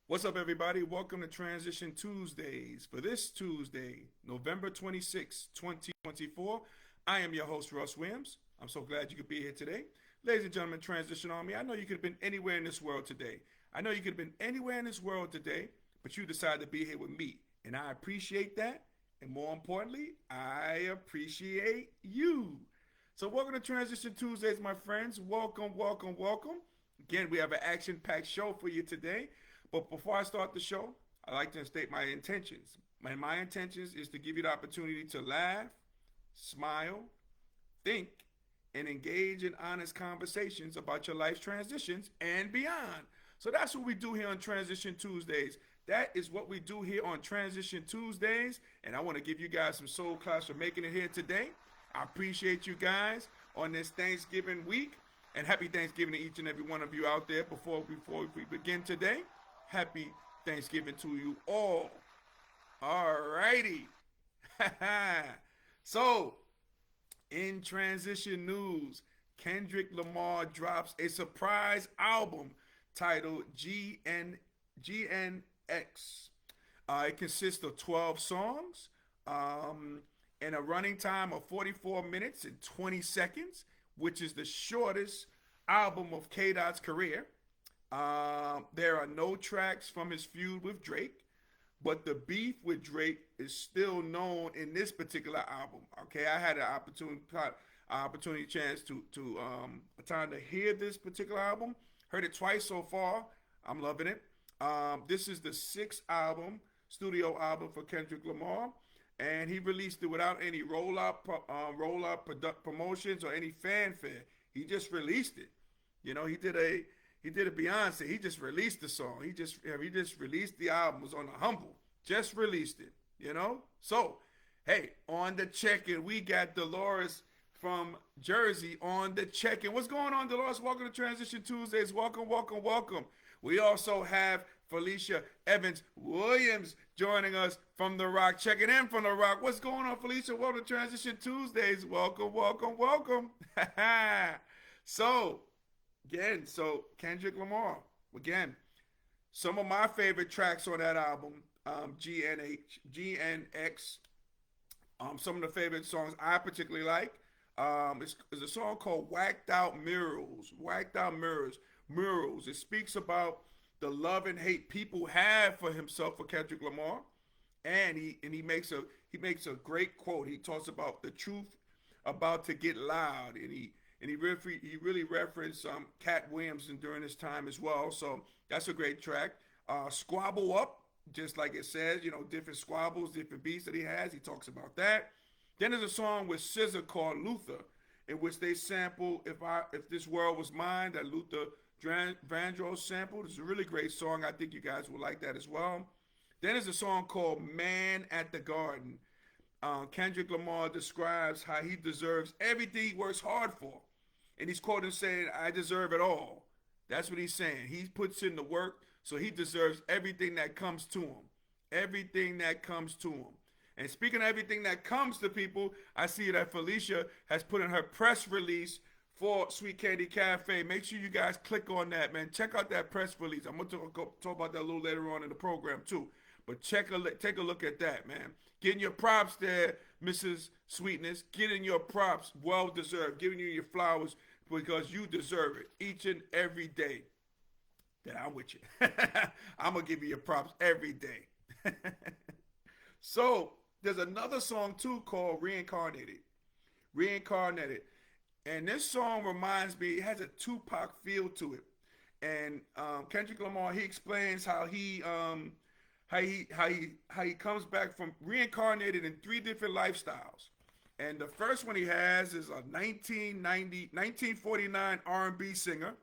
What's up, everybody? Welcome to Transition Tuesdays. For this Tuesday, November 26, 2024, I am your host, Russ Williams. I'm so glad you could be here today. Ladies and gentlemen, Transition Army, I know you could have been anywhere in this world today. I know you could have been anywhere in this world today, but you decided to be here with me. And I appreciate that. And more importantly, I appreciate you. So, welcome to Transition Tuesdays, my friends. Welcome, welcome, welcome. Again, we have an action packed show for you today. But before I start the show, I like to state my intentions. My intentions is to give you the opportunity to laugh, smile, think, and engage in honest conversations about your life's transitions and beyond. So that's what we do here on Transition Tuesdays. That is what we do here on Transition Tuesdays. And I want to give you guys some soul claps for making it here today. I appreciate you guys on this Thanksgiving week. And happy Thanksgiving to each and every one of you out there. Before we begin today, happy Thanksgiving to you all. Alrighty. So, in transition news, Kendrick Lamar drops a surprise album titled GNX. It consists of 12 songs and a running time of 44 minutes and 20 seconds, which is the shortest album of K Dot's career. There are no tracks from his feud with Drake, but the beef with Drake is still known in this particular album. Okay, I had an opportunity chance to a time to hear this particular album. Heard it twice so far. I'm loving it. This is the sixth studio album for Kendrick Lamar, and he released it without any promotions or any fanfare. He just released it. You know, he did a Beyonce. He just released the song. He just released the album. It was on the humble. Just released it. You know. So, hey, on the check-in, we got Dolores from Jersey on the check-in. What's going on, Dolores? Welcome to Transition Tuesdays. Welcome, welcome, welcome. We also have Felicia Evans Williams joining us from The Rock, checking in from The Rock. What's going on, Felicia? Welcome to Transition Tuesdays. Welcome, welcome, welcome. So, Kendrick Lamar, again, some of my favorite tracks on that album, GNX, some of the favorite songs I particularly like, is a song called Whacked Out Mirrors. Whacked Out Mirrors. Murals. It speaks about the love and hate people have for himself, for Kendrick Lamar, and he makes a great quote. He talks about the truth about to get loud, and he really referenced Cat Williamson during his time as well. So that's a great track. Squabble Up, just like it says, different squabbles, different beats that he has. He talks about that. Then there's a song with SZA called Luther, in which they sample "If This World Was Mine," that Luther Vandross sampled. It's a really great song. I think you guys will like that as well. Then there's a song called "Man at the Garden." Kendrick Lamar describes how he deserves everything he works hard for. And he's quoted saying, "I deserve it all." That's what he's saying. He puts in the work, so he deserves everything that comes to him. Everything that comes to him. And speaking of everything that comes to people, I see that Felicia has put in her press release for Sweet Candy Cafe. Make sure you guys click on that, man. Check out that press release. I'm going to talk about that a little later on in the program, too. But take a look at that, man. Getting your props there, Mrs. Sweetness. Getting your props, well deserved. Giving you your flowers because you deserve it each and every day that I'm with you. I'm going to give you your props every day. So, there's another song, too, called Reincarnated. Reincarnated. And this song reminds me, it has a Tupac feel to it. And Kendrick Lamar, he explains how he comes back from reincarnated in three different lifestyles. And the first one he has is a 1949 R&B singer.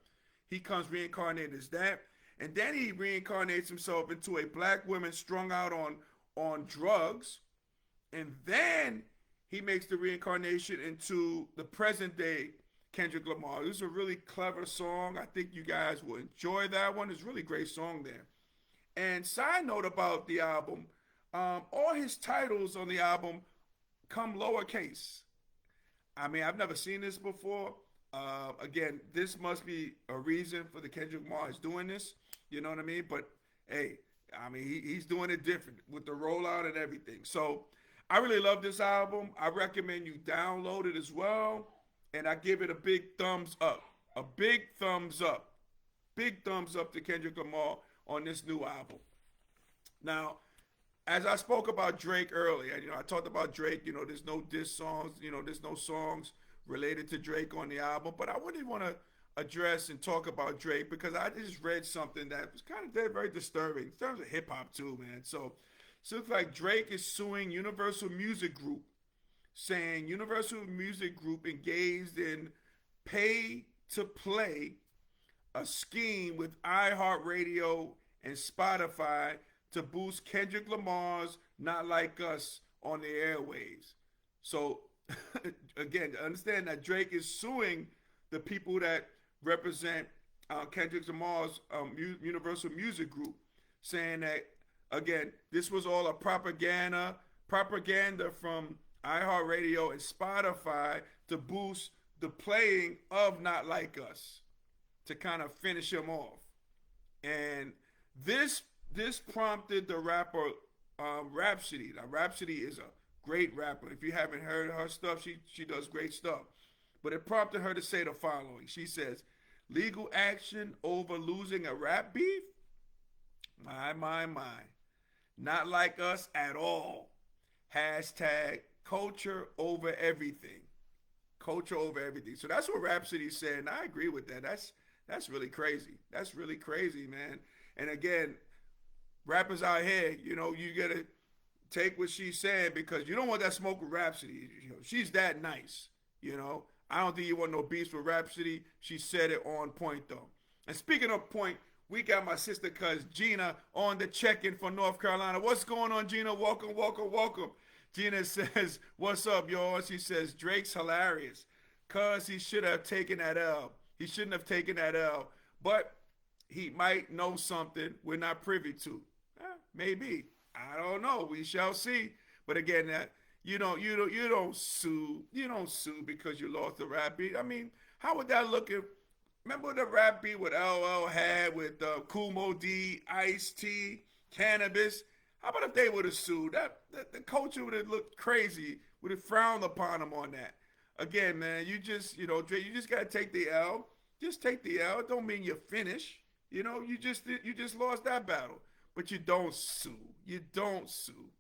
He comes reincarnated as that. And then he reincarnates himself into a black woman strung out on drugs. And then he makes the reincarnation into the present day Kendrick Lamar. This is a really clever song. I think you guys will enjoy that one. It's a really great song there. And side note about the album, all his titles on the album come lowercase. I mean, I've never seen this before. Again, this must be a reason for the Kendrick Lamar is doing this. You know what I mean? But hey, I mean, he's doing it different with the rollout and everything. So I really love this album. I recommend you download it as well. And I give it a big thumbs up. A big thumbs up. Big thumbs up to Kendrick Lamar on this new album. Now, as I spoke about Drake earlier, I talked about Drake. There's no diss songs. There's no songs related to Drake on the album. But I really want to address and talk about Drake because I just read something that was kind of very disturbing in terms of hip hop too, man. So it looks like Drake is suing Universal Music Group, saying Universal Music Group engaged in pay to play, a scheme with iHeartRadio and Spotify to boost Kendrick Lamar's Not Like Us on the airwaves. So, again, understand that Drake is suing the people that represent Kendrick Lamar's Universal Music Group, saying that, again, this was all a propaganda from iHeartRadio and Spotify to boost the playing of Not Like Us, to kind of finish him off. And this prompted the rapper Rhapsody. Now Rhapsody is a great rapper. If you haven't heard her stuff, she does great stuff. But it prompted her to say the following. She says, "Legal action over losing a rap beef? My. Not like us at all. Hashtag culture over everything. Culture over everything." So that's what Rhapsody said, and I agree with that. That's really crazy. That's really crazy, man. And again, rappers out here, you gotta take what she's saying because you don't want that smoke with Rhapsody. She's that nice. I don't think you want no beefs with Rhapsody. She said it on point though. And speaking of point, we got my sister cuz Gina on the check-in for North Carolina. What's going on, Gina? Welcome, welcome, welcome. Gina says, "What's up, y'all?" She says, "Drake's hilarious. Cuz he should have taken that L. He shouldn't have taken that L. But he might know something we're not privy to." Maybe. I don't know. We shall see. But again, that you don't sue. You don't sue because you lost the rap beat. I mean, how would that look if? Remember the rap beat with LL had with Kumo D, Ice T, Cannabis? How about if they would have sued? The culture would have looked crazy. Would have frowned upon them on that. Again, man, Dre, you just gotta take the L. Just take the L. It don't mean you're finished. You just lost that battle. But you don't sue. You don't sue.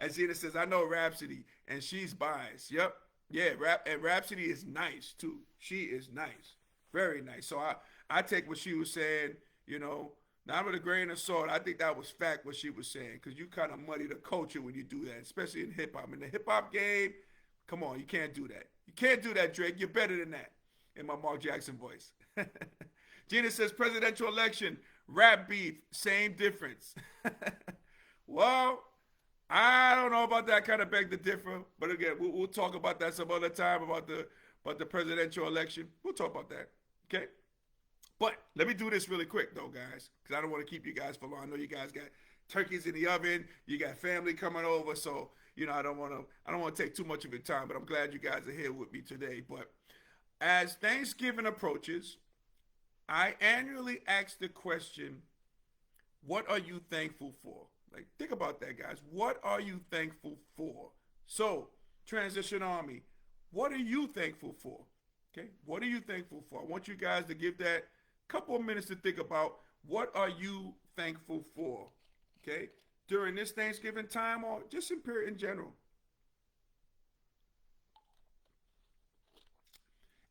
As Zena says, "I know Rhapsody, and she's biased." Yep. Yeah, and Rhapsody is nice, too. She is nice. Very nice. So I take what she was saying, not with a grain of salt. I think that was fact what she was saying because you kind of muddy the culture when you do that, especially in hip-hop. In the hip-hop game, come on, you can't do that. You can't do that, Drake. You're better than that, in my Mark Jackson voice. Gina says, "Presidential election, rap beef, same difference." Well, I don't know about that. Kind of beg to differ, but again, we'll talk about that some other time about the presidential election. We'll talk about that. Okay. But let me do this really quick though, guys, because I don't want to keep you guys for long. I know you guys got turkeys in the oven, you got family coming over, so I don't want to take too much of your time. But I'm glad you guys are here with me today. But as Thanksgiving approaches, I annually ask the question, "What are you thankful for?" Like, think about that, guys. What are you thankful for? So, Transition Army, what are you thankful for? Okay, what are you thankful for? I want you guys to give that couple of minutes to think about what are you thankful for? Okay, during this Thanksgiving time or just in period in general.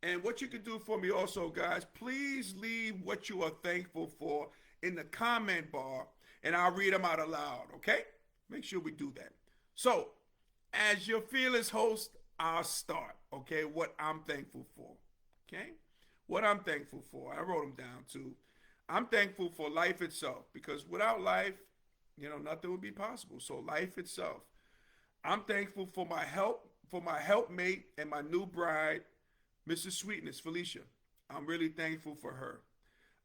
And what you can do for me also, guys, please leave what you are thankful for in the comment bar and I'll read them out aloud, okay? Make sure we do that. So, as your fearless host, I'll start, okay? What I'm thankful for, okay? What I'm thankful for. I wrote them down too. I'm thankful for life itself because without life, nothing would be possible. So, life itself. I'm thankful for my helpmate and my new bride, Mrs. Sweetness, Felicia. I'm really thankful for her.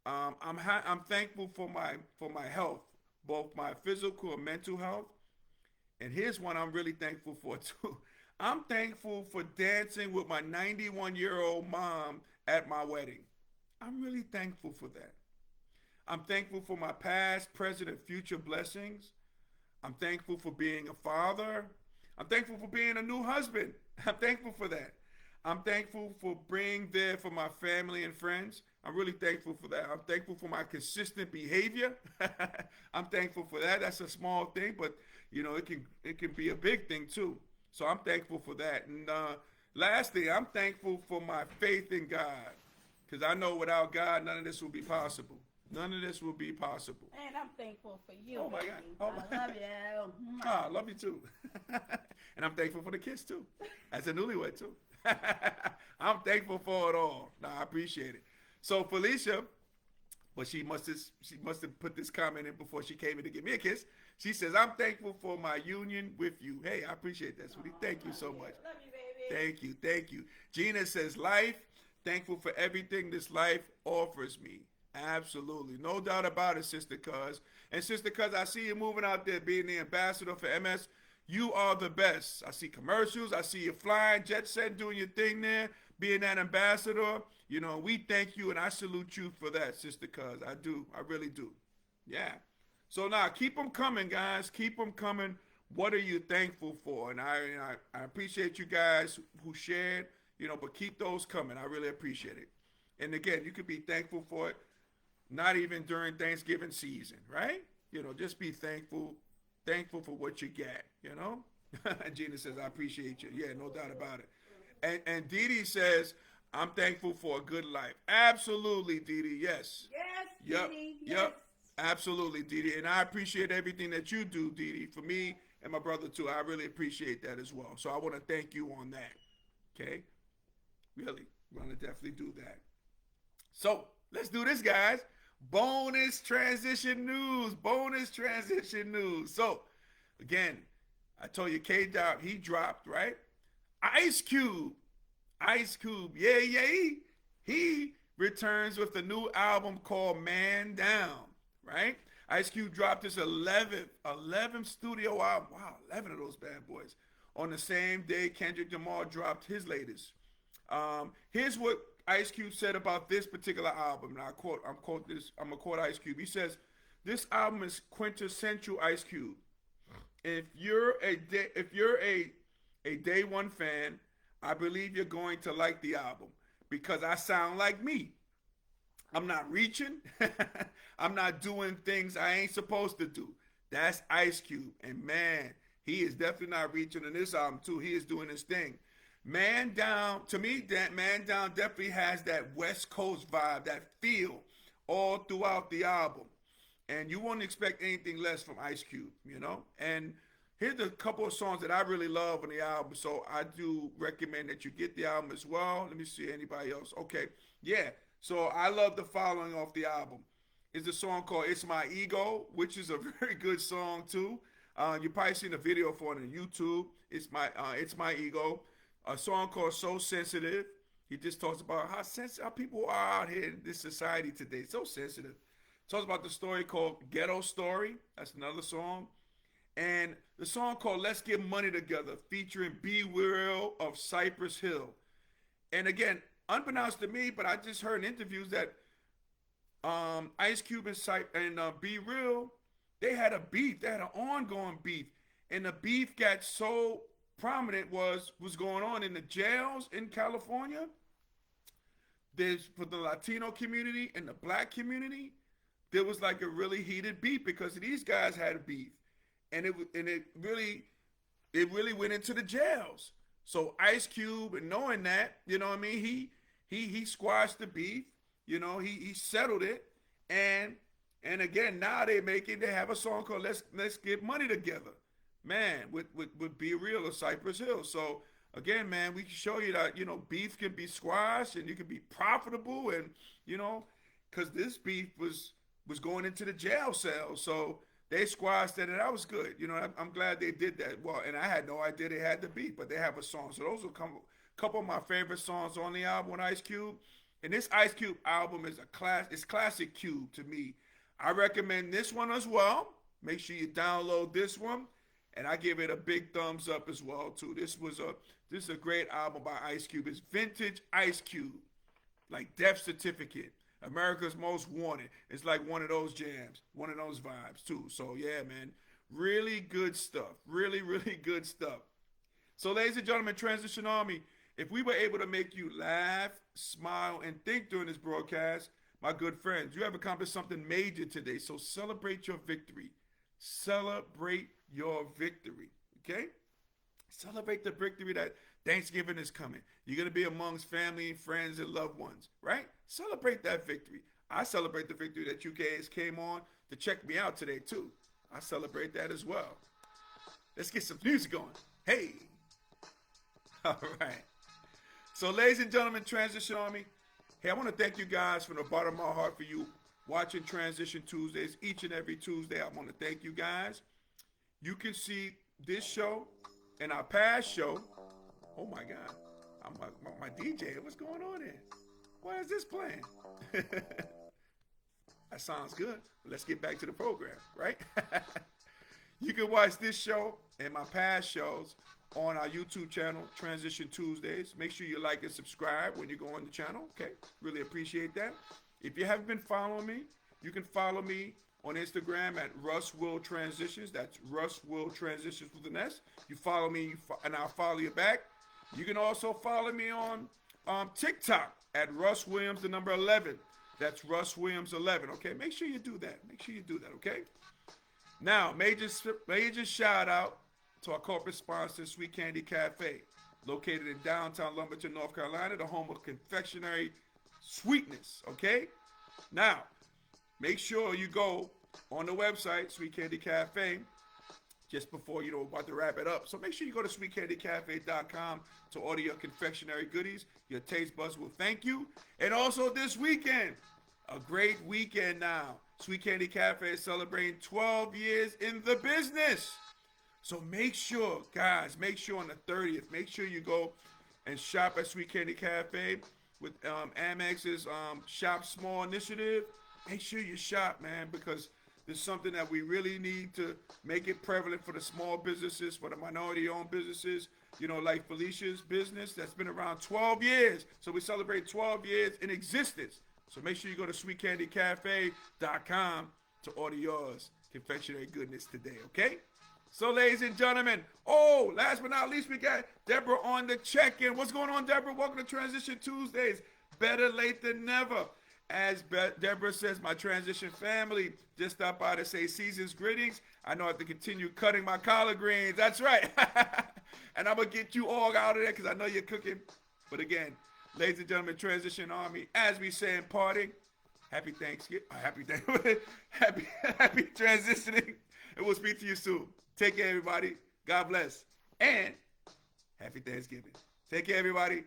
I'm thankful for my health, both my physical and mental health. And here's one I'm really thankful for too. I'm thankful for dancing with my 91-year-old mom at my wedding. I'm really thankful for that. I'm thankful for my past, present, and future blessings. I'm thankful for being a father. I'm thankful for being a new husband. I'm thankful for that. I'm thankful for being there for my family and friends. I'm really thankful for that. I'm thankful for my consistent behavior. I'm thankful for that. That's a small thing, but you know it can be a big thing too. So I'm thankful for that. And lastly, I'm thankful for my faith in God, because I know without God, none of this will be possible. None of this will be possible. And I'm thankful for you. Oh my God! Oh my. I love you. Oh, I love you too. And I'm thankful for the kids too. As a newlywed too. I'm thankful for it all. No, I appreciate it. So Felicia, well, she must have put this comment in before she came in to give me a kiss. She says, "I'm thankful for my union with you." Hey, I appreciate that, sweetie. Thank you so much. Love you, baby. Thank you, thank you. Gina says, "Life, thankful for everything this life offers me." Absolutely, no doubt about it, Sister Cuz. And Sister Cuz, I see you moving out there, being the ambassador for MS. You are the best. I see commercials. I see you flying, jet set, doing your thing there, being that ambassador. You know, we thank you, and I salute you for that, Sister Cuz. I do. I really do. Yeah. So now, keep them coming, guys. Keep them coming. What are you thankful for? And I appreciate you guys who shared, you know, but keep those coming. I really appreciate it. And again, you could be thankful for it, not even during Thanksgiving season, right? You know, just be thankful for what you get, you know? And Gina says, "I appreciate you." Yeah, no doubt about it. And Dee Dee says, "I'm thankful for a good life." Absolutely, Dee Dee, yes. Yes, Yep, Dee Dee, yep. yes. Absolutely, Dee Dee. And I appreciate everything that you do, Dee Dee. For me and my brother, too, I really appreciate that as well. So I want to thank you on that, okay? Really, we're going to definitely do that. So let's do this, guys. Bonus transition news. Bonus transition news. So, again, I told you K-Dot, he dropped, right? Ice Cube. Yeah, yeah. He returns with a new album called Man Down, right? Ice Cube dropped his 11th studio album. Wow, 11 of those bad boys. On the same day Kendrick Lamar dropped his latest. Here's what Ice Cube said about this particular album. Now I'm gonna quote Ice Cube. He says, "This album is quintessential Ice Cube. If you're a day one fan, I believe you're going to like the album because I sound like me. I'm not reaching. I'm not doing things I ain't supposed to do. That's Ice Cube. And man, he is definitely not reaching in this album too. He is doing his thing. Man Down, to me, that Man Down definitely has that West Coast vibe, that feel all throughout the album. And you won't expect anything less from Ice Cube, you know? And here's a couple of songs that I really love on the album. So I do recommend that you get the album as well. Let me see anybody else. Okay. Yeah. So I love the following off the album. It's a song called "It's My Ego," which is a very good song too. You probably seen a video for it on YouTube. It's my ego. A song called "So Sensitive." He just talks about how sensitive how people are out here in this society today. So sensitive. Talks about the story called "Ghetto Story." That's another song. And the song called "Let's Get Money Together," featuring Be Real of Cypress Hill. And again, unbeknownst to me, but I just heard in interviews that Ice Cube and Be Real, they had a beef. They had an ongoing beef. And the beef got so prominent was going on in the jails in California. There's for the Latino community and the black community, there was like a really heated beef because these guys had a beef. And it really went into the jails. So Ice Cube, and knowing that, you know what I mean, he squashed the beef, you know, he settled it, and again now they have a song called Let's Get Money Together, man, with Be Real of Cypress Hill. So again, man, we can show you that, you know, beef can be squashed and you can be profitable, and you know, because this beef was going into the jail cell, so they squashed it, and that was good. You know, I'm glad they did that. Well, and I had no idea they had the beat, but they have a song. So those are a couple of my favorite songs on the album with Ice Cube. And this Ice Cube album is it's classic Cube to me. I recommend this one as well. Make sure you download this one, and I give it a big thumbs up as well too. This is a great album by Ice Cube. It's vintage Ice Cube, like Death Certificate. America's Most Wanted. It's like one of those jams, one of those vibes too. So yeah, man, really good stuff. Really, really good stuff. So, ladies and gentlemen, Transition Army, if we were able to make you laugh, smile, and think during this broadcast, my good friends, you have accomplished something major today. So celebrate your victory. Celebrate your victory. Okay? Celebrate the victory that Thanksgiving is coming. You're going to be amongst family, friends, and loved ones, right? Celebrate that victory. I celebrate the victory that you guys came on to check me out today, too. I celebrate that as well. Let's get some music going. Hey. All right. So, ladies and gentlemen, Transition Army, hey, I want to thank you guys from the bottom of my heart for you watching Transition Tuesdays each and every Tuesday. I want to thank you guys. You can see this show and our past show. Oh my God, I'm my DJ. What's going on here? Why is this playing? That sounds good. Let's get back to the program, right? You can watch this show and my past shows on our YouTube channel, Transition Tuesdays. Make sure you like and subscribe when you go on the channel, okay? Really appreciate that. If you haven't been following me, you can follow me on Instagram at Russ Will Transitions. That's Russ Will Transitions with an S. You follow me, and I'll follow you back. You can also follow me on TikTok at Russ Williams, the number 11. That's Russ Williams 11, okay? Make sure you do that. Make sure you do that, okay? Now, major shout out to our corporate sponsor, Sweet Candy Cafe, located in downtown Lumberton, North Carolina, the home of confectionery sweetness, okay? Now, make sure you go on the website, Sweet Candy Cafe, just before, about to wrap it up. So make sure you go to sweetcandycafe.com to order your confectionery goodies. Your taste buds will thank you. And also this weekend, a great weekend now. Sweet Candy Cafe is celebrating 12 years in the business. So make sure, guys, on the 30th, make sure you go and shop at Sweet Candy Cafe with Amex's Shop Small initiative. Make sure you shop, man, because there's something that we really need to make it prevalent for the small businesses, for the minority-owned businesses, like Felicia's business that's been around 12 years. So we celebrate 12 years in existence. So make sure you go to sweetcandycafe.com to order yours confectionery goodness today, okay? So, ladies and gentlemen, last but not least, we got Deborah on the check-in. What's going on, Deborah? Welcome to Transition Tuesdays. Better late than never. As Deborah says, my transition family just stopped by to say season's greetings. I know I have to continue cutting my collard greens. That's right. And I'm going to get you all out of there because I know you're cooking. But again, ladies and gentlemen, Transition Army, as we say in parting, happy Thanksgiving. Happy transitioning. And we'll speak to you soon. Take care, everybody. God bless. And happy Thanksgiving. Take care, everybody.